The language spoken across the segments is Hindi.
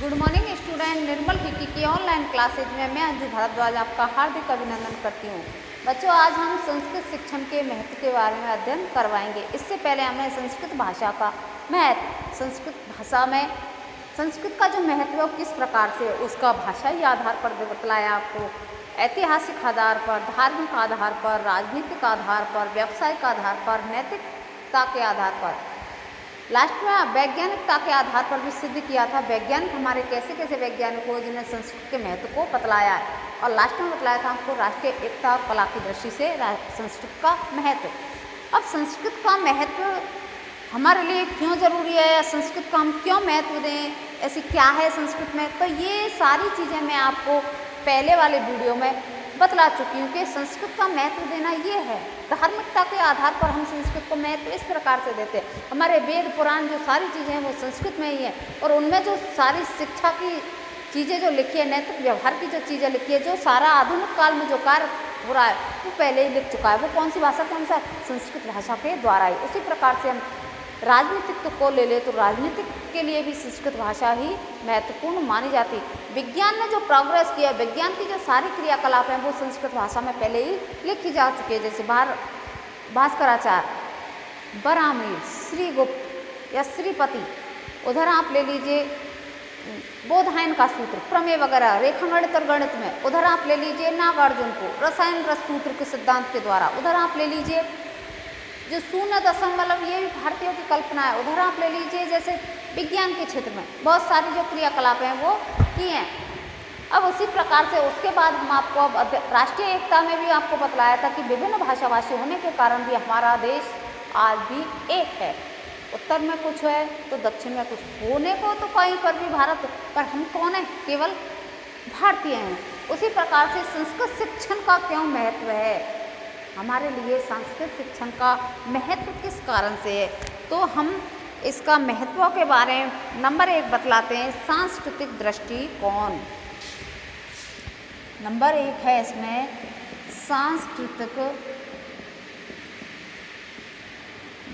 गुड मॉर्निंग स्टूडेंट, निर्मल पीटी की ऑनलाइन क्लासेज में मैं अंजू भारद्वाज आपका हार्दिक अभिनंदन करती हूँ। बच्चों, आज हम संस्कृत शिक्षण के महत्व के बारे में अध्ययन करवाएंगे। इससे पहले हमें संस्कृत भाषा का महत्व, संस्कृत भाषा में संस्कृत का जो महत्व है वो किस प्रकार से उसका भाषाई आधार पर बतलाया आपको, ऐतिहासिक आधार पर, धार्मिक आधार पर, राजनीतिक आधार पर, व्यावसायिक आधार पर, नैतिकता के आधार पर, लास्ट में वैज्ञानिकता के आधार पर भी सिद्ध किया था। वैज्ञानिक हमारे कैसे कैसे वैज्ञानिक हो जिन्हें संस्कृत के महत्व को बतलाया है, और लास्ट में बतलाया था हमको राष्ट्रीय एकता और कला की दृष्टि से संस्कृत का महत्व। अब संस्कृत का महत्व हमारे लिए क्यों ज़रूरी है, या संस्कृत का हम क्यों महत्व दें, ऐसी क्या है संस्कृत में, तो ये सारी चीज़ें मैं आपको पहले वाले वीडियो में बतला चुकी हूँ कि संस्कृत का महत्व देना ये है। धार्मिकता के आधार पर हम संस्कृत को महत्व इस प्रकार से देते हैं। हमारे वेद पुराण जो सारी चीज़ें हैं वो संस्कृत में ही है, और उनमें जो सारी शिक्षा की चीज़ें जो लिखी है, नैतिक व्यवहार की जो चीज़ें लिखी है, जो सारा आधुनिक काल में जो कार्य हो रहा है वो पहले ही लिख चुका है। वो कौन सी भाषा के अनुसार? संस्कृत भाषा के द्वारा ही। उसी प्रकार से हम राजनीतिक को ले ले तो राजनीतिक के लिए भी संस्कृत भाषा ही महत्वपूर्ण मानी जाती। विज्ञान ने जो प्रोग्रेस किया, विज्ञान की जो सारी क्रियाकलाप हैं वो संस्कृत भाषा में पहले ही लिखी जा चुकी है। जैसे भास्कराचार्य, बराहमिर, श्रीगुप्त या श्रीपति, उधर आप ले लीजिए बोधायन का सूत्र, प्रमेय वगैरह, रेखागणित और गणित में उधर आप ले लीजिए नागार्जुन को रसायन रस सूत्र के सिद्धांत के द्वारा, उधर आप ले लीजिए जो शून्य दशमलव, ये भी भारतीयों की कल्पना है, उधर आप ले लीजिए जैसे विज्ञान के क्षेत्र में बहुत सारी जो क्रियाकलाप हैं वो की हैं। अब उसी प्रकार से उसके बाद हम आपको अब राष्ट्रीय एकता में भी आपको बतलाया था कि विभिन्न भाषाभाषी होने के कारण भी हमारा देश आज भी एक है। उत्तर में कुछ है तो दक्षिण में कुछ, होने को तो कहीं पर भी भारत, पर हम कौन है? केवल भारतीय हैं। उसी प्रकार से संस्कृत शिक्षण का क्यों महत्व है हमारे लिए, संस्कृत शिक्षण का महत्व किस कारण से है, तो हम इसका महत्व के बारे में नंबर 1 बतलाते हैं। सांस्कृतिक दृष्टिकोण नंबर 1 है इसमें, सांस्कृतिक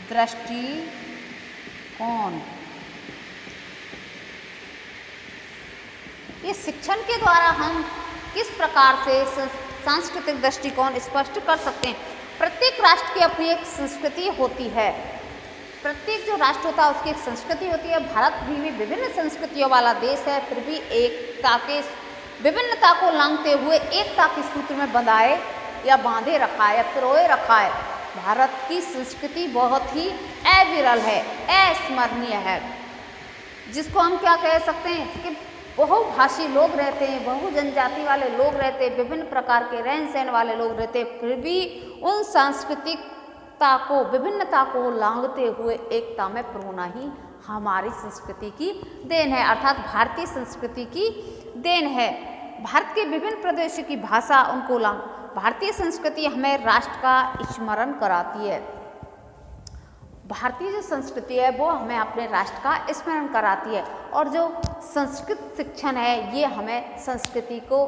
दृष्टिकोण। ये शिक्षण के द्वारा हम किस प्रकार से सांस्कृतिक दृष्टिकोण स्पष्ट कर सकते हैं। प्रत्येक राष्ट्र की अपनी एक संस्कृति होती है, प्रत्येक जो राष्ट्र होता है उसकी एक संस्कृति होती है। भारत भी विभिन्न संस्कृतियों वाला देश है, फिर भी एकता के विभिन्नता को लांघते हुए एकता के सूत्र में बंधाए या बांधे रखा है या पिरोए रखा है। भारत की संस्कृति बहुत ही अविरल है, अस्मरणीय है, जिसको हम क्या कह सकते हैं कि बहुभाषी लोग रहते हैं, बहु जनजाति वाले लोग रहते हैं, विभिन्न प्रकार के रहन सहन वाले लोग रहते हैं, फिर भी उन सांस्कृतिकता को, विभिन्नता को लांघते हुए एकता में पिरोना ही हमारी संस्कृति की देन है, अर्थात भारतीय संस्कृति की देन है। भारत के विभिन्न प्रदेशों की भाषा उनको भारतीय संस्कृति हमें राष्ट्र का स्मरण कराती है। भारतीय जो संस्कृति है वो हमें अपने राष्ट्र का स्मरण कराती है, और जो संस्कृत शिक्षण है ये हमें संस्कृति को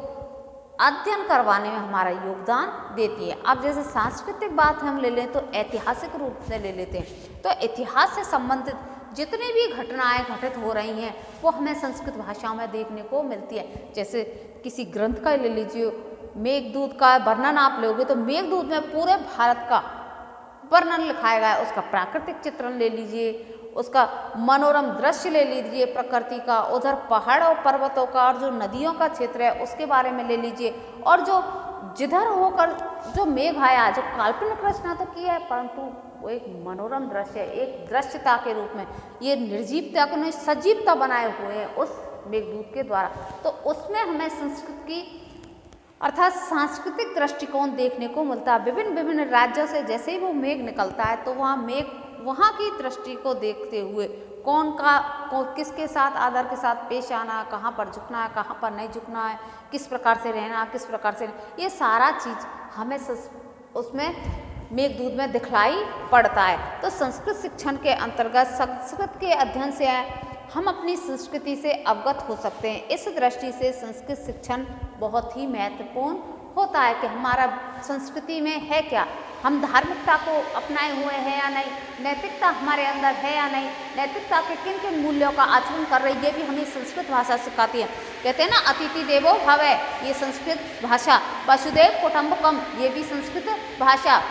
अध्ययन करवाने में हमारा योगदान देती है। अब जैसे सांस्कृतिक बात हम ले लें तो ऐतिहासिक रूप से ले लेते हैं, तो इतिहास से संबंधित जितनी भी घटनाएं घटित हो रही हैं वो हमें संस्कृत भाषा में देखने को मिलती है। जैसे किसी ग्रंथ का ले लीजिए, मेघदूत का वर्णन आप लोगे तो मेघदूत में पूरे भारत का वर्णन लिखाया गया है। उसका प्राकृतिक चित्रण ले लीजिए, उसका मनोरम दृश्य ले लीजिए प्रकृति का, उधर पहाड़ और पर्वतों का, और जो नदियों का क्षेत्र है उसके बारे में ले लीजिए, और जो जिधर होकर जो मेघ आया, जो काल्पनिक रचना तो की है परंतु वो एक मनोरम दृश्य है, एक दृश्यता के रूप में ये निर्जीवता को सजीवता बनाए हुए हैं उस मेघदूत के द्वारा। तो उसमें हमें संस्कृत की अर्थात सांस्कृतिक दृष्टिकोण देखने को मिलता है। विभिन्न विभिन्न राज्यों से जैसे ही वो मेघ निकलता है तो वहाँ की दृष्टि को देखते हुए किसके साथ आदर के साथ पेश आना, कहाँ पर झुकना है, कहाँ पर नहीं झुकना है, किस प्रकार से रहना, किस प्रकार से, ये सारा चीज़ हमें उसमें मेघदूत में दिखलाई पड़ता है। तो संस्कृत शिक्षण के अंतर्गत संस्कृत के अध्ययन से हम अपनी संस्कृति से अवगत हो सकते हैं। इस दृष्टि से संस्कृत शिक्षण बहुत ही महत्वपूर्ण होता है कि हमारा संस्कृति में है क्या, हम धार्मिकता को अपनाए हुए हैं या नहीं, नैतिकता हमारे अंदर है या नहीं, नैतिकता के किन किन मूल्यों का आचरण कर रही है, ये भी हमें संस्कृत भाषा सिखाती है। कहते हैं ना अतिथि देवो भव, ये संस्कृत भाषा, वसुदेव कुटुम्बकम, ये भी संस्कृत भाषा,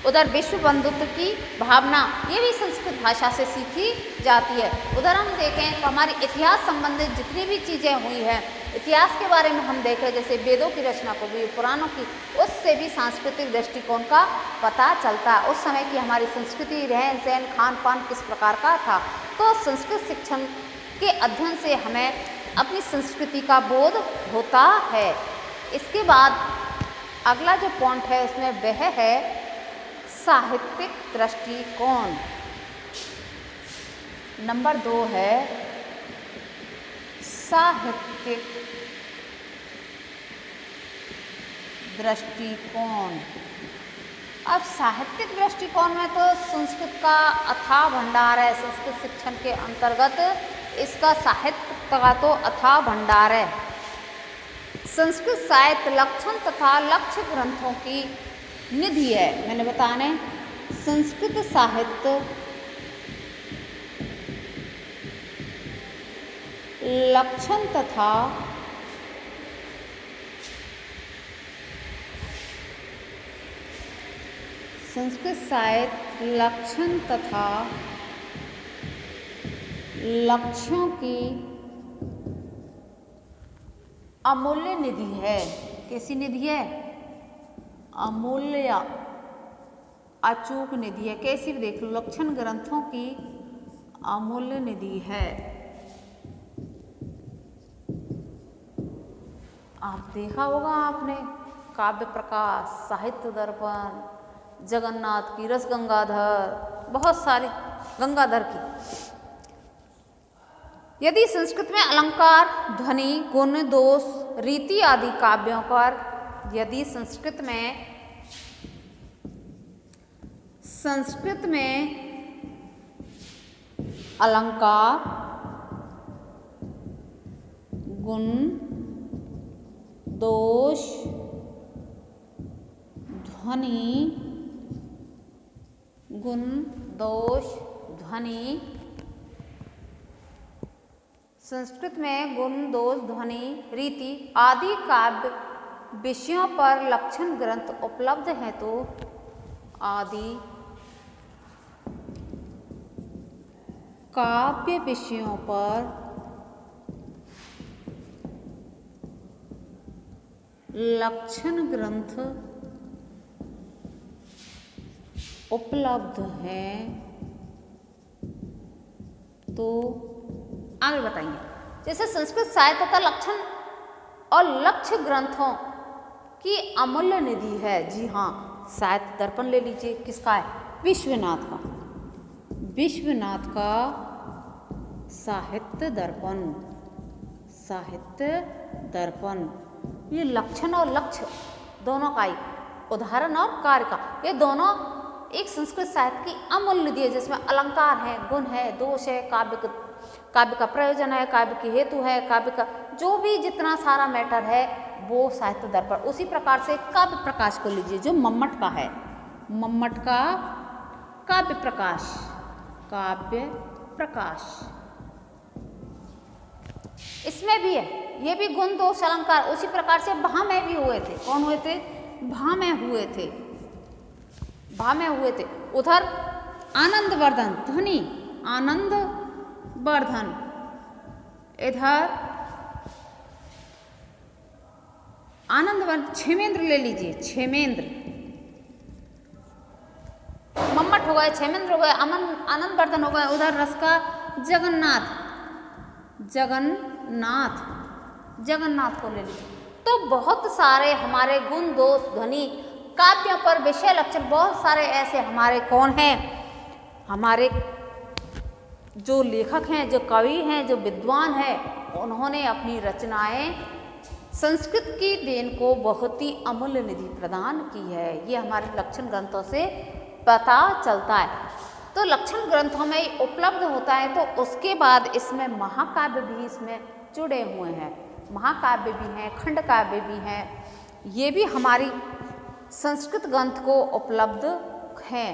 उधर विश्व बंधुत्व की भावना, ये भी संस्कृत भाषा से सीखी जाती है। उधर हम देखें तो हमारे इतिहास संबंधित जितनी भी चीज़ें हुई हैं, इतिहास के बारे में हम देखें जैसे वेदों की रचना को भी, पुराणों की, उससे भी सांस्कृतिक दृष्टिकोण का पता चलता है, उस समय की हमारी संस्कृति, रहन सहन, खान पान किस प्रकार का था। तो संस्कृत शिक्षण के अध्ययन से हमें अपनी संस्कृति का बोध होता है। इसके बाद अगला जो पॉइंट है उसमें वह है साहित्यिक दृष्टिकोण। नंबर 2 है साहित्यिक दृष्टिकोण। अब साहित्यिक दृष्टिकोण में तो संस्कृत का अथाह भंडार है, संस्कृत शिक्षण के अंतर्गत इसका साहित्य का तो अथाह भंडार है। संस्कृत साहित्य लक्षण तथा लक्ष्य ग्रंथों की निधि है। मैंने बताने संस्कृत साहित्य लक्षण तथा संस्कृत साहित्य लक्षण तथा लक्ष्यों की अमूल्य निधि है। कैसी निधि है? अमूल्य अचूक निधि है। कैसी भी देख लो, लक्षण ग्रंथों की अमूल्य निधि है। आप देखा होगा आपने काव्य प्रकाश, साहित्य दर्पण, जगन्नाथ की, रस गंगाधर, बहुत सारी गंगाधर की। यदि संस्कृत में अलंकार, ध्वनि, गुण, दोष, रीति आदि काव्यों पर यदि संस्कृत में अलंकार, गुण, दोष, ध्वनि, गुण, दोष, ध्वनि, संस्कृत में गुण, दोष, ध्वनि, रीति आदि काव्य विषयों पर लक्षण ग्रंथ उपलब्ध हैं तो आदि काव्य विषयों पर लक्षण ग्रंथ उपलब्ध हैं तो आगे बताइए। जैसे संस्कृत साहित्य का लक्षण और लक्ष्य ग्रंथों की अमूल्य निधि है। जी हाँ, साहित्य दर्पण ले लीजिए, किसका है? विश्वनाथ का। विश्वनाथ का साहित्य दर्पण, साहित्य दर्पण, ये लक्षण और लक्ष्य दोनों का ही, उदाहरण और कार्य का, ये दोनों एक संस्कृत साहित्य की अमूल्य निधि है, जिसमें अलंकार है, गुण है, दोष है, काव्य का प्रयोजन है, काव्य की हेतु है, काव्य का जो भी जितना सारा मैटर है वो साहित्य दर्पण। उसी प्रकार से काव्य प्रकाश को लीजिए जो मम्मट का है, मम्मट का काव्य प्रकाश, काव्य प्रकाश इसमें भी है, ये भी गुण, दोष, अलंकार। उसी प्रकार से भा में भी हुए थे। कौन हुए थे? भा में हुए थे, भा में हुए थे। उधर आनंदवर्धन, ध्वनि आनंद वर्धन, इधर आनंदवर्धन, क्षेमेंद्र ले लीजिए, क्षेमेंद्र, मम्मट हो गए, क्षेमेंद्र हो गए, आनंदवर्धन हो गए। उधर रस का जगन्नाथ, जगन्नाथ को ले लीजिए। तो बहुत सारे हमारे गुण, दोष, ध्वनि काव्यों पर विषय लक्षण बहुत सारे ऐसे हमारे कौन हैं, हमारे जो लेखक हैं, जो कवि हैं, जो विद्वान हैं, उन्होंने अपनी रचनाएं संस्कृत की देन को बहुत ही अमूल्य निधि प्रदान की है। ये हमारे लक्षण ग्रंथों से पता चलता है। तो लक्षण ग्रंथों में उपलब्ध होता है, तो उसके बाद इसमें महाकाव्य भी इसमें जुड़े हुए हैं। महाकाव्य भी हैं, खंड काव्य भी हैं, ये भी हमारी संस्कृत ग्रंथ को उपलब्ध हैं।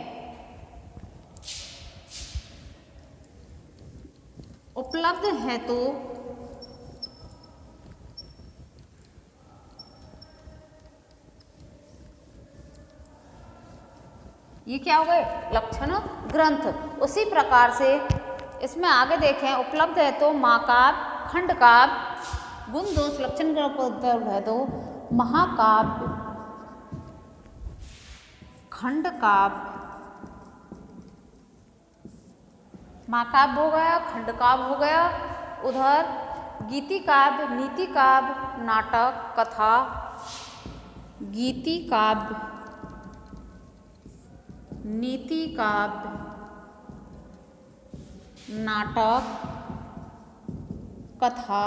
उपलब्ध है तो ये क्या हो गए? लक्षण ग्रंथ। उसी प्रकार से इसमें आगे देखें, उपलब्ध है तो महाकाव्य, खंडकाव्य, गुण दोष लक्षण उपलब्ध है तो महाकाव्य, खंडकाव्य, महाकाव्य हो गया, खंडकाव्य हो गया, उधर गीति काव्य, नीति काव्य, नाटक, कथा, गीति काव्य, नीति काव्य, नाटक, कथा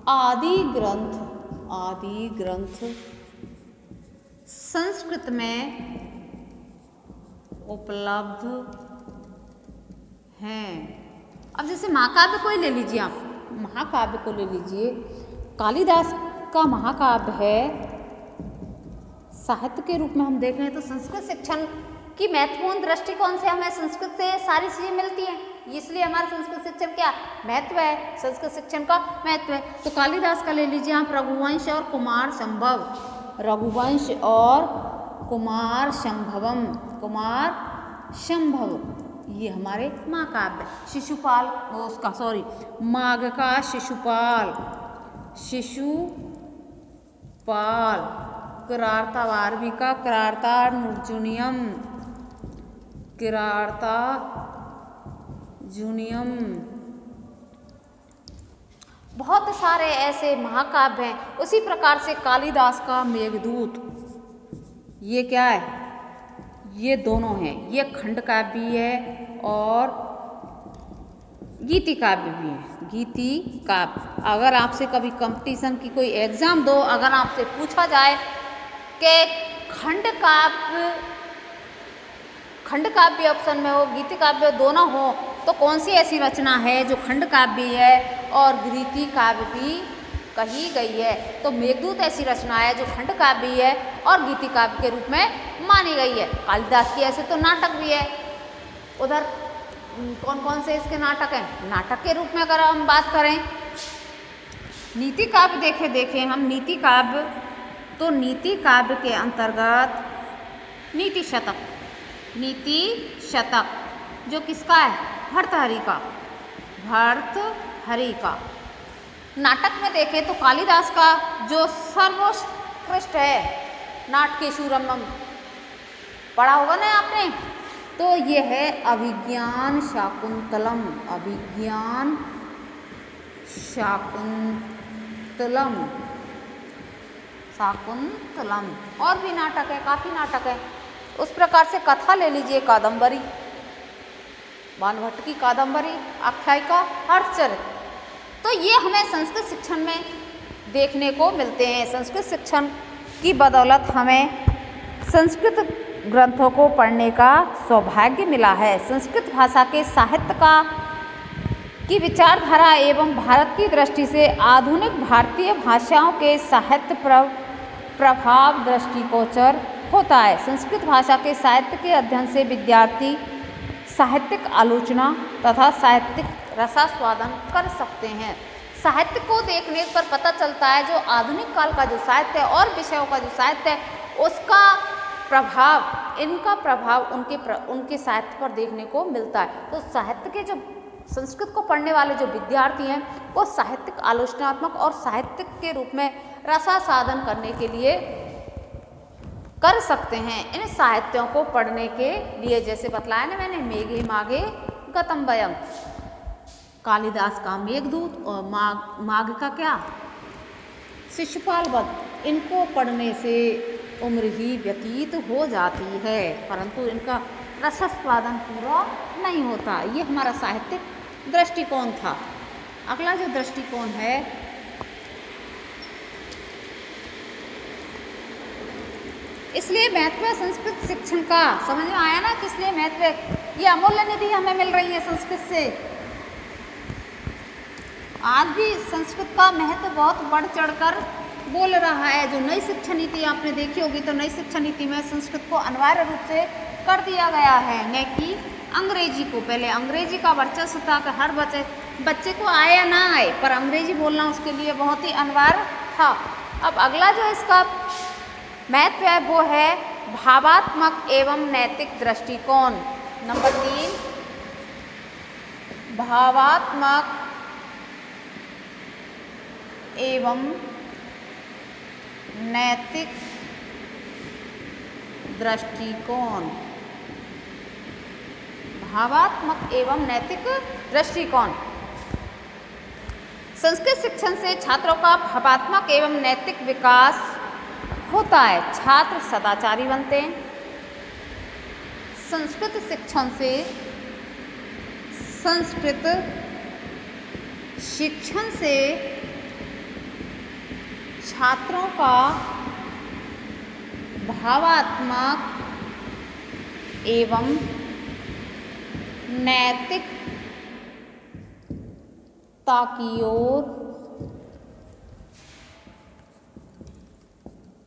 आदि ग्रंथ संस्कृत में उपलब्ध हैं। अब जैसे महाकाव्य को ही ले लीजिए, आप महाकाव्य को ले लीजिए, कालिदास का महाकाव्य है। साहित्य के रूप में हम देखें तो संस्कृत शिक्षण की महत्वपूर्ण दृष्टिकोण से हमें संस्कृत से सारी चीज़ें मिलती हैं, इसलिए हमारा संस्कृत शिक्षण क्या महत्व है, संस्कृत शिक्षण का महत्व है। तो कालिदास का ले लीजिए आप रघुवंश और कुमार संभव, रघुवंश और कुमार संभवम, कुमार संभव, ये हमारे महाकाव्य। शिशुपाल उसका माघ का शिशुपाल, शिशुपाल, किरार्ता वार्वी का किरार्ता नुर्जुनियम, किरार्ता जूनियम। बहुत सारे ऐसे महाकाव्य हैं। उसी प्रकार से कालिदास का मेघदूत, ये क्या है? ये दोनों हैं, ये खंड काव्य भी है और गीति काव्य भी है। गीति काव्य, अगर आपसे कभी कंपटीशन की कोई एग्जाम दो, अगर आपसे पूछा जाए कि खंड काव्य ऑप्शन में हो, गीति काव्य दोनों हो, तो कौन सी ऐसी रचना है जो खंड काव्य है और गीति काव्य भी कही गई है? तो मेघदूत ऐसी रचना है जो खंड काव्य है और गीति काव्य के रूप में मानी गई है। कालिदास की ऐसे तो नाटक भी है। उधर कौन कौन से इसके नाटक हैं? नाटक के रूप में अगर हम बात करें, नीति काव्य देखें हम नीति काव्य, तो नीति काव्य के अंतर्गत नीति शतक जो किसका है? भर्तृहरि का, भर्तृहरि का। नाटक में देखें तो कालिदास का जो सर्वोत्कृष्ट है नाटकेशूरम, पढ़ा होगा ना आपने, तो ये है अभिज्ञान शाकुंतलम, अभिज्ञान शाकुंतलम, शाकुंतलम। और भी नाटक है, काफ़ी नाटक है। उस प्रकार से कथा ले लीजिए, कादम्बरी, बाणभट्ट की कादम्बरी, आख्यायिका, हर्षचरित। तो ये हमें संस्कृत शिक्षण में देखने को मिलते हैं। संस्कृत शिक्षण की बदौलत हमें संस्कृत ग्रंथों को पढ़ने का सौभाग्य मिला है। संस्कृत भाषा के साहित्य की विचारधारा एवं भारत की दृष्टि से आधुनिक भारतीय भाषाओं के साहित्य प्रभाव दृष्टिगोचर होता है। संस्कृत भाषा के साहित्य के अध्ययन से विद्यार्थी साहित्यिक आलोचना तथा साहित्यिक रसास्वादन कर सकते हैं। साहित्य को देखने पर पता चलता है जो आधुनिक काल का जो साहित्य है और विषयों का जो साहित्य है उसका प्रभाव, इनका प्रभाव उनके साहित्य पर देखने को मिलता है। तो साहित्य के जो संस्कृत को पढ़ने वाले जो विद्यार्थी हैं वो साहित्यिक आलोचनात्मक और साहित्यिक के रूप में रसास्वादन करने के लिए कर सकते हैं। इन साहित्यों को पढ़ने के लिए जैसे बतलाया ना मैंने, मेघे माघे गतम वयम, कालिदास का मेघदूत और माघ का क्या? शिशुपाल वध। इनको पढ़ने से उम्र ही व्यतीत हो जाती है परंतु इनका रसास्वादन पूरा नहीं होता। ये हमारा साहित्यिक दृष्टिकोण था। अगला जो दृष्टिकोण है इसलिए महत्व है संस्कृत शिक्षण का। समझ में आया ना किस लिए महत्व है? ये अमूल्य निधि हमें मिल रही है संस्कृत से। आज भी संस्कृत का महत्व बहुत बढ़ चढ़कर बोल रहा है। जो नई शिक्षा नीति आपने देखी होगी तो नई शिक्षा नीति में संस्कृत को अनिवार्य रूप से कर दिया गया है, न कि अंग्रेजी को। पहले अंग्रेजी का वर्चस्व था कि हर बच्चे को आए या ना आए, पर अंग्रेजी बोलना उसके लिए बहुत ही अनिवार्य था। अब अगला जो इसका महत्व है वो है भावात्मक एवं नैतिक दृष्टिकोण। नंबर 3, भावात्मक एवं नैतिक दृष्टिकोण। भावात्मक एवं नैतिक दृष्टिकोण। संस्कृत शिक्षण से छात्रों का भावात्मक एवं नैतिक विकास होता है। छात्र सदाचारी बनते हैं। संस्कृत शिक्षण से छात्रों का भावात्मक एवं नैतिकता की ओर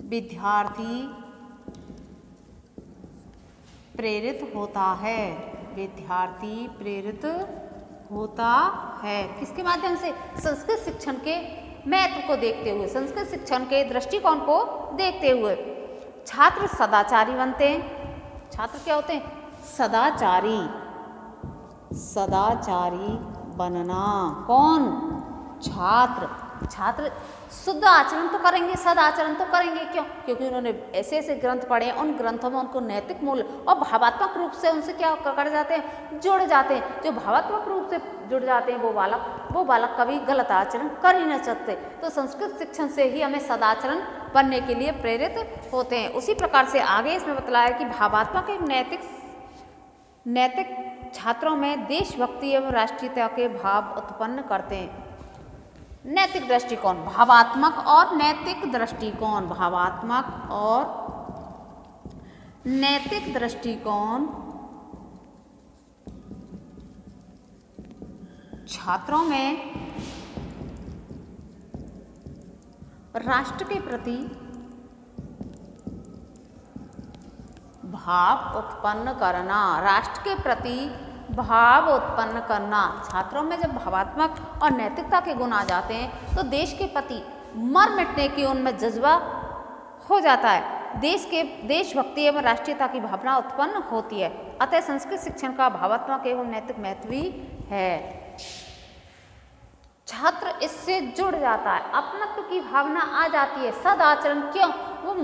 विद्यार्थी प्रेरित होता है। विद्यार्थी प्रेरित होता है किसके माध्यम से? संस्कृत शिक्षण के महत्व को देखते हुए, संस्कृत शिक्षण के दृष्टिकोण को देखते हुए। छात्र सदाचारी बनते हैं। छात्र क्या होते हैं? सदाचारी। सदाचारी बनना। कौन? छात्र। छात्र शुद्ध आचरण तो करेंगे, सदाचरण तो करेंगे। क्यों? क्योंकि उन्होंने ऐसे ऐसे ग्रंथ पढ़े हैं, उन ग्रंथों में उनको नैतिक मूल्य और भावात्मक रूप से उनसे क्या कर जाते हैं? जुड़ जाते हैं। जो भावात्मक रूप से जुड़ जाते हैं वो बालक कभी गलत आचरण कर ही नहीं सकते। तो संस्कृत शिक्षण से ही हमें सदाचरण बनने के लिए प्रेरित होते हैं। उसी प्रकार से आगे इसमें बतलाया कि भावात्मक एवं नैतिक छात्रों में देशभक्ति एवं राष्ट्रीयता के भाव उत्पन्न करते हैं। नैतिक दृष्टिकोण, भावात्मक और नैतिक दृष्टिकोण। भावात्मक और नैतिक दृष्टिकोण छात्रों में राष्ट्र के प्रति भाव उत्पन्न करना। राष्ट्र के प्रति भाव उत्पन्न करना। छात्रों में जब भावात्मक और नैतिकता के गुण आ जाते हैं तो देश के प्रति मर मिटने की उनमें जज्बा हो जाता है। देशभक्ति एवं राष्ट्रीयता की भावना उत्पन्न होती है। अतः संस्कृत शिक्षण का भावात्मक एवं नैतिक महत्व भी है। छात्र इससे जुड़ जाता है, अपनत्व की भावना आ जाती है। सदाचरण क्यों? वो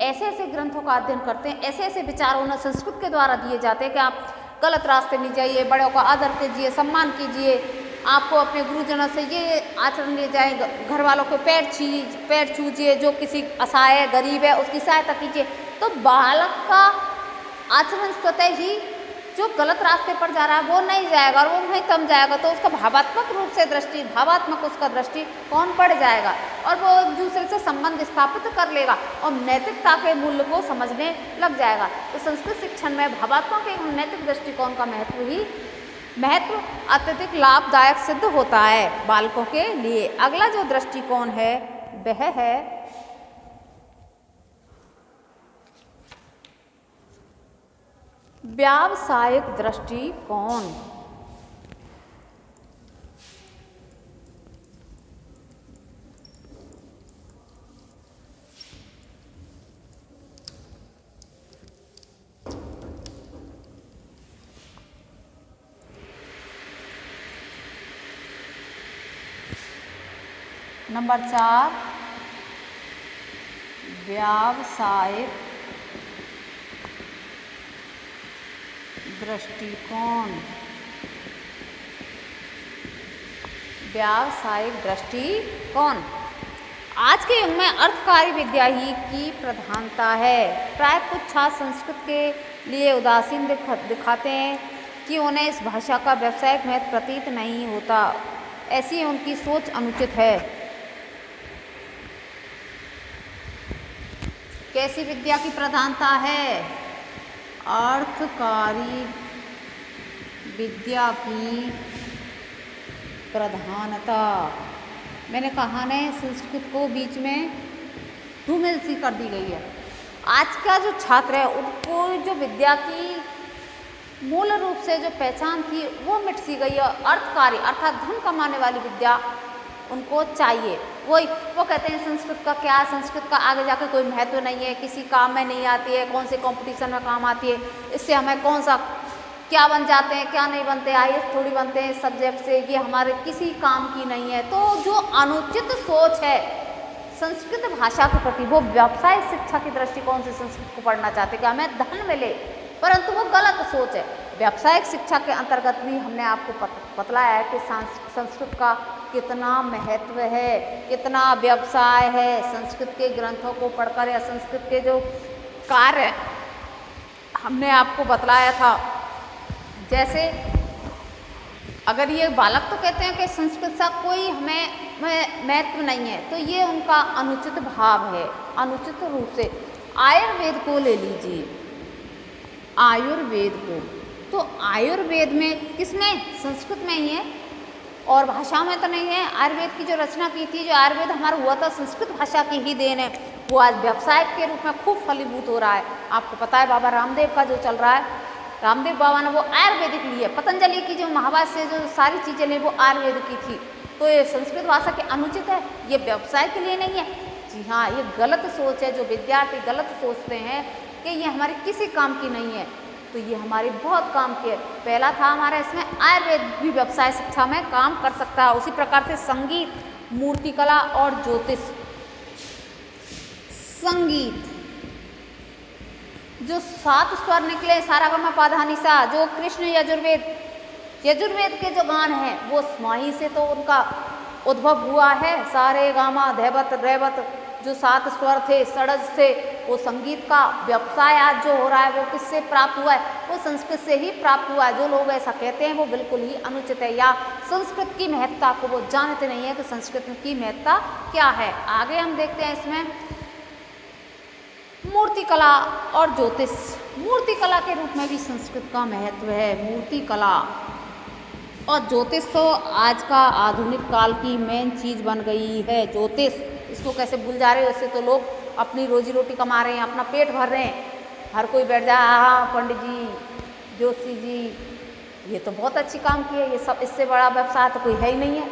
ऐसे ऐसे ग्रंथों का अध्ययन करते हैं, ऐसे ऐसे विचार उन्हें संस्कृत के द्वारा दिए जाते हैं कि आप गलत रास्ते नहीं जाइए, बड़ों का आदर कीजिए, सम्मान कीजिए, आपको अपने गुरुजनों से ये आचरण ले जाए, घर वालों के पैर छूजिए, जो किसी असहाय है, गरीब है, उसकी सहायता कीजिए। तो बालक का आचरण स्वतः ही जो गलत रास्ते पर जा रहा है वो नहीं जाएगा और वो वहीं थम जाएगा। तो उसका भावात्मक रूप से भावात्मक उसका दृष्टिकोण बढ़ जाएगा और वो एक दूसरे से संबंध स्थापित कर लेगा और नैतिकता के मूल्य को समझने लग जाएगा। तो संस्कृत शिक्षण में भावात्मक एवं नैतिक दृष्टिकोण का महत्व अत्यधिक लाभदायक सिद्ध होता है बालकों के लिए। अगला जो दृष्टिकोण है वह है व्यावसायिक दृष्टिकोण। नंबर 4, व्यावसायिक दृष्टिकोण। व्यावसायिक दृष्टिकोण। आज के युग में अर्थकारी विद्या ही की प्रधानता है। प्राय कुछ छात्र संस्कृत के लिए उदासीन दिखाते हैं कि उन्हें इस भाषा का व्यावसायिक महत्व प्रतीत नहीं होता। ऐसी उनकी सोच अनुचित है। कैसी विद्या की प्रधानता है? अर्थकारी विद्या की प्रधानता। मैंने कहा ने संस्कृत को बीच में धूमिल सी कर दी गई है। आज का जो छात्र है उनको जो विद्या की मूल रूप से जो पहचान थी वो मिट सी गई है। अर्थकारी अर्थात धन कमाने वाली विद्या उनको चाहिए। वो कहते हैं संस्कृत का क्या, संस्कृत का आगे जाकर कोई महत्व नहीं है, किसी काम में नहीं आती है, कौन से कंपटीशन में काम आती है, इससे हमें कौन सा क्या बन जाते हैं क्या नहीं बनते, IAS थोड़ी बनते हैं इस सब्जेक्ट से, ये हमारे किसी काम की नहीं है। तो जो अनुचित सोच है संस्कृत भाषा के प्रति, वो व्यावसायिक शिक्षा के दृष्टिकोण से संस्कृत को पढ़ना चाहते कि हमें धन मिले, परंतु वो गलत सोच है। व्यावसायिक शिक्षा के अंतर्गत भी हमने आपको बतलाया है कि संस्कृत का कितना महत्व है, कितना व्यवसाय है। संस्कृत के ग्रंथों को पढ़कर या संस्कृत के जो कार्य हमने आपको बतलाया था, जैसे अगर ये बालक तो कहते हैं कि संस्कृत का कोई हमें महत्व नहीं है, तो ये उनका अनुचित भाव है। अनुचित रूप से आयुर्वेद को ले लीजिए, आयुर्वेद को, तो आयुर्वेद में किसमें, संस्कृत में ही है और भाषा में तो नहीं है। आयुर्वेद की जो रचना की थी, जो आयुर्वेद हमारा हुआ था, संस्कृत भाषा की ही देन है। वो आज व्यवसाय के रूप में खूब फलीभूत हो रहा है। आपको पता है बाबा रामदेव का जो चल रहा है, रामदेव बाबा ने वो आयुर्वेदिक ली है। पतंजलि की जो महाभारत से जो सारी चीज़ें ली वो आयुर्वेद की थी। तो ये संस्कृत भाषा के अनुचित है, ये व्यवसाय के लिए नहीं है। जी हाँ, ये गलत सोच है। जो विद्यार्थी गलत सोचते हैं कि ये हमारे किसी काम की नहीं है, तो ये हमारी बहुत काम की है। पहला था हमारा इसमें आयुर्वेद भी व्यवसाय शिक्षा में काम कर सकता है। उसी प्रकार से संगीत, मूर्तिकला और ज्योतिष। संगीत जो 7 स्वर निकले, सारागमा पाधानिसा, जो कृष्ण यजुर्वेद के जो गान हैं वो वहीं से तो उनका उद्भव हुआ है। सारे गामा धैवत रैवत जो 7 स्वर थे, षड्ज थे, वो संगीत का व्यवसाय आज जो हो रहा है वो किससे प्राप्त हुआ है, वो संस्कृत से ही प्राप्त हुआ है। जो लोग ऐसा कहते हैं वो बिल्कुल ही अनुचित है, या संस्कृत की महत्ता को वो जानते नहीं है कि संस्कृत की महत्ता क्या है। आगे हम देखते हैं इसमें मूर्तिकला और ज्योतिष। मूर्तिकला के रूप में भी संस्कृत का महत्व है। मूर्तिकला और ज्योतिष तो आज का आधुनिक काल की मेन चीज़ बन गई है। ज्योतिष, इसको कैसे भूल जा रहे हो, इससे तो लोग अपनी रोजी रोटी कमा रहे हैं, अपना पेट भर रहे हैं। हर कोई बैठ जाए, हाँ पंडित जी, ज्योतिषी जी, ये तो बहुत अच्छी काम की है, ये सब, इससे बड़ा व्यवसाय तो कोई है ही नहीं है।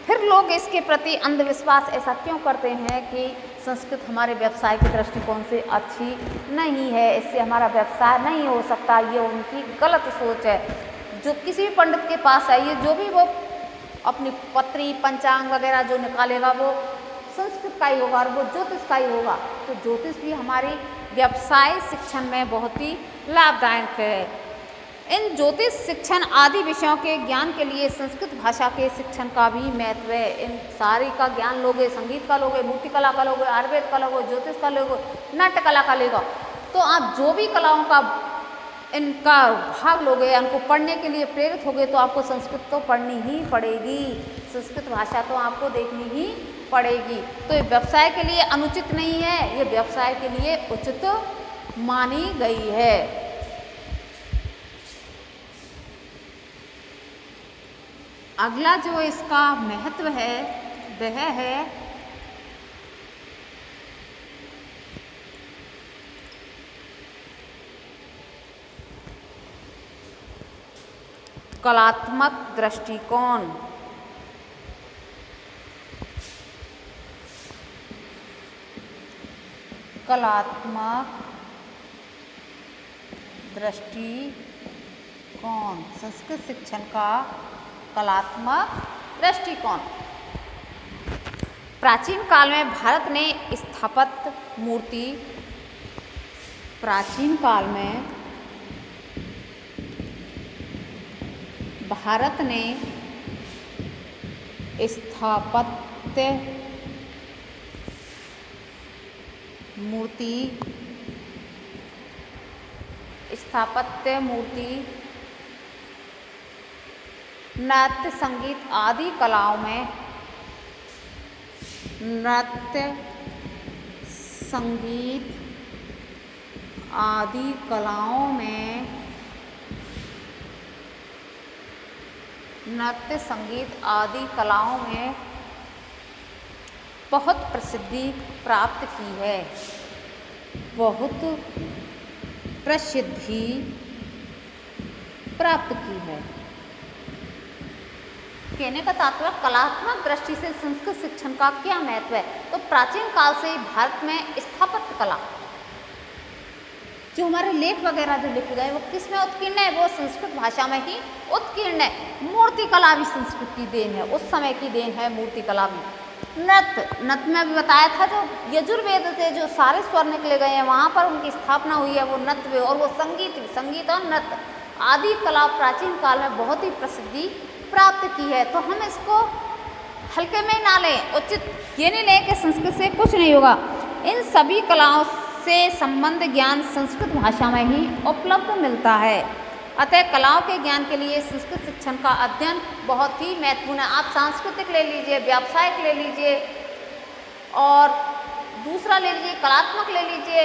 फिर लोग इसके प्रति अंधविश्वास ऐसा क्यों करते हैं कि संस्कृत हमारे व्यवसाय के दृष्टिकोण से अच्छी नहीं है, इससे हमारा व्यवसाय नहीं हो सकता। ये उनकी गलत सोच है। जो किसी भी पंडित के पास आइए, जो भी वो अपनी पत्री पंचांग वगैरह जो निकालेगा वो संस्कृत का ही होगा और वो ज्योतिष का ही होगा। तो ज्योतिष भी हमारी व्यवसाय शिक्षण में बहुत ही लाभदायक है। इन ज्योतिष शिक्षण आदि विषयों के ज्ञान के लिए संस्कृत भाषा के शिक्षण का भी महत्व है। इन सारी का ज्ञान लोगे, संगीत का लोगे, मूर्तिकला का लोगे, आयुर्वेद का लोगे, ज्योतिष का लोगे, नाट्य कला का लेगा, तो आप जो भी कलाओं का इनका भाग लोगे, इनको पढ़ने के लिए प्रेरित होगे, तो आपको संस्कृत तो पढ़नी ही पड़ेगी, संस्कृत भाषा तो आपको देखनी ही पड़ेगी। तो ये व्यवसाय के लिए अनुचित नहीं है, ये व्यवसाय के लिए उचित मानी गई है। अगला जो इसका महत्व है वह है कलात्मक दृष्टिकोण। कलात्मक दृष्टिकोण, संस्कृत शिक्षण का कलात्मक दृष्टिकोण। प्राचीन काल में भारत ने स्थापत्य मूर्ति, प्राचीन काल में भारत ने स्थापत्य मूर्ति, नृत्य, संगीत आदि कलाओं में, नृत्य संगीत आदि कलाओं में, नृत्य संगीत आदि कलाओं में बहुत प्रसिद्धि प्राप्त की है। बहुत प्रसिद्धि प्राप्त की है। कहने का तात्पर्य कलात्मक दृष्टि से संस्कृत शिक्षण का क्या महत्व है। तो प्राचीन काल से ही भारत में स्थापत्य कला, जो हमारे लेख वगैरह जो लिखे गए वो किस में उत्कीर्ण है, वो संस्कृत भाषा में ही उत्कीर्ण है। मूर्ति कला भी संस्कृत की देन है, उस समय की देन है मूर्ति कला भी। नृत्य में भी बताया था, जो यजुर्वेद से जो सारे स्वर निकले गए हैं वहाँ पर उनकी स्थापना हुई है, वो नृत्य और वो संगीत और नृत्य आदि कला प्राचीन काल में बहुत ही प्रसिद्धि प्राप्त की है। तो हम इसको हल्के में ना लें, उचित ये नहीं लें कि संस्कृत से कुछ नहीं होगा। इन सभी कलाओं से संबंध ज्ञान संस्कृत भाषा में ही उपलब्ध मिलता है। अतः कलाओं के ज्ञान के लिए संस्कृत शिक्षण का अध्ययन बहुत ही महत्वपूर्ण है। आप सांस्कृतिक ले लीजिए, व्यावसायिक ले लीजिए और दूसरा ले लीजिए, कलात्मक ले लीजिए,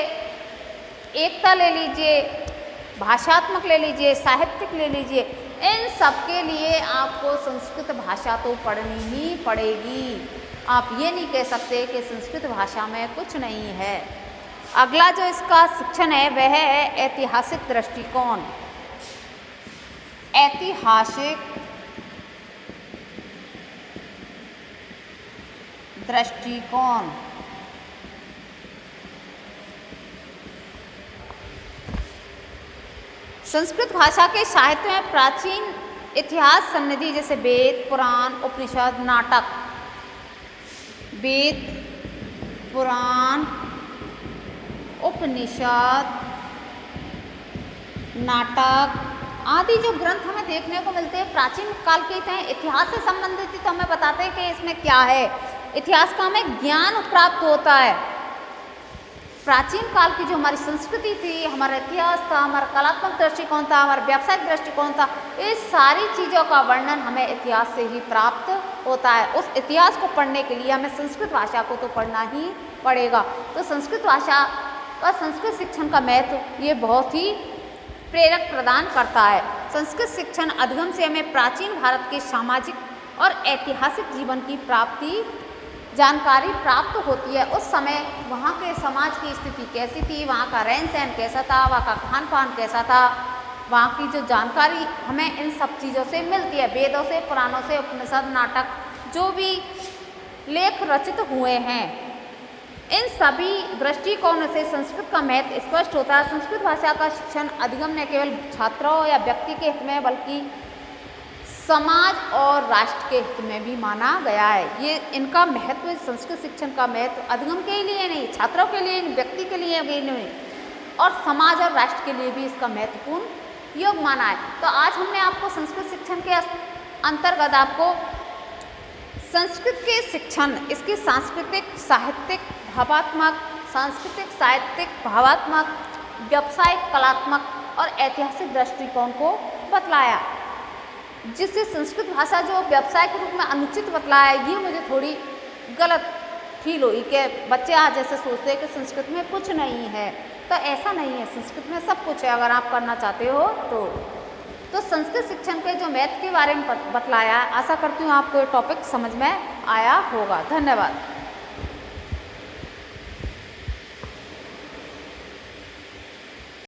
एकता ले लीजिए, भाषात्मक ले लीजिए, साहित्यिक ले लीजिए, इन सब के लिए आपको संस्कृत भाषा तो पढ़नी ही पड़ेगी। आप ये नहीं कह सकते कि संस्कृत भाषा में कुछ नहीं है। अगला जो इसका शिक्षण है वह है ऐतिहासिक दृष्टिकोण। ऐतिहासिक दृष्टिकोण संस्कृत भाषा के साहित्य में प्राचीन इतिहास सन्निधि जैसे वेद, पुराण, उपनिषद, नाटक, वेद, पुराण, उपनिषद, नाटक आदि जो ग्रंथ हमें देखने को मिलते हैं प्राचीन काल के हैं, इतिहास से संबंधित तो हमें बताते हैं कि इसमें क्या है। इतिहास का हमें ज्ञान प्राप्त होता है। प्राचीन काल की जो हमारी संस्कृति थी, हमारा इतिहास था, हमारा कलात्मक दृष्टिकोण था, हमारा व्यावसायिक दृष्टिकोण था, इस सारी चीज़ों का वर्णन हमें इतिहास से ही प्राप्त होता है। उस इतिहास को पढ़ने के लिए हमें संस्कृत भाषा को तो पढ़ना ही पड़ेगा। तो संस्कृत भाषा और संस्कृत शिक्षण का महत्व ये बहुत ही प्रेरक प्रदान करता है। संस्कृत शिक्षण अधिगम से हमें प्राचीन भारत के सामाजिक और ऐतिहासिक जीवन की जानकारी प्राप्त होती है। उस समय वहाँ के समाज की स्थिति कैसी थी, वहाँ का रहन सहन कैसा था, वहाँ का खान पान कैसा था, वहाँ की जो जानकारी हमें इन सब चीज़ों से मिलती है। वेदों से, पुराणों से, उपनिषद, नाटक जो भी लेख रचित हुए हैं, इन सभी दृष्टिकोणों से संस्कृत का महत्व स्पष्ट होता है। संस्कृत भाषा का शिक्षण अधिगम न केवल छात्रों या व्यक्ति के हित में बल्कि समाज और राष्ट्र के हित में भी माना गया है। ये इनका महत्व, संस्कृत शिक्षण का महत्व अधिगम के लिए नहीं, छात्रों के लिए, व्यक्ति के लिए नहीं, और समाज और राष्ट्र के लिए भी इसका महत्वपूर्ण योग माना है। तो आज हमने आपको संस्कृत शिक्षण के अंतर्गत आपको संस्कृत के शिक्षण, इसकी सांस्कृतिक, साहित्यिक, भावात्मक, व्यावसायिक, कलात्मक और ऐतिहासिक दृष्टिकोण को बतलाया। जिससे संस्कृत भाषा जो व्यवसाय के रूप में अनुचित बतलाया है, ये मुझे थोड़ी गलत फील हुई कि बच्चे आज ऐसे सोचते हैं कि संस्कृत में कुछ नहीं है। तो ऐसा नहीं है, संस्कृत में सब कुछ है अगर आप करना चाहते हो तो संस्कृत शिक्षण के जो महत्व के बारे में बतलाया, आशा करती हूँ आपको ये टॉपिक समझ में आया होगा। धन्यवाद।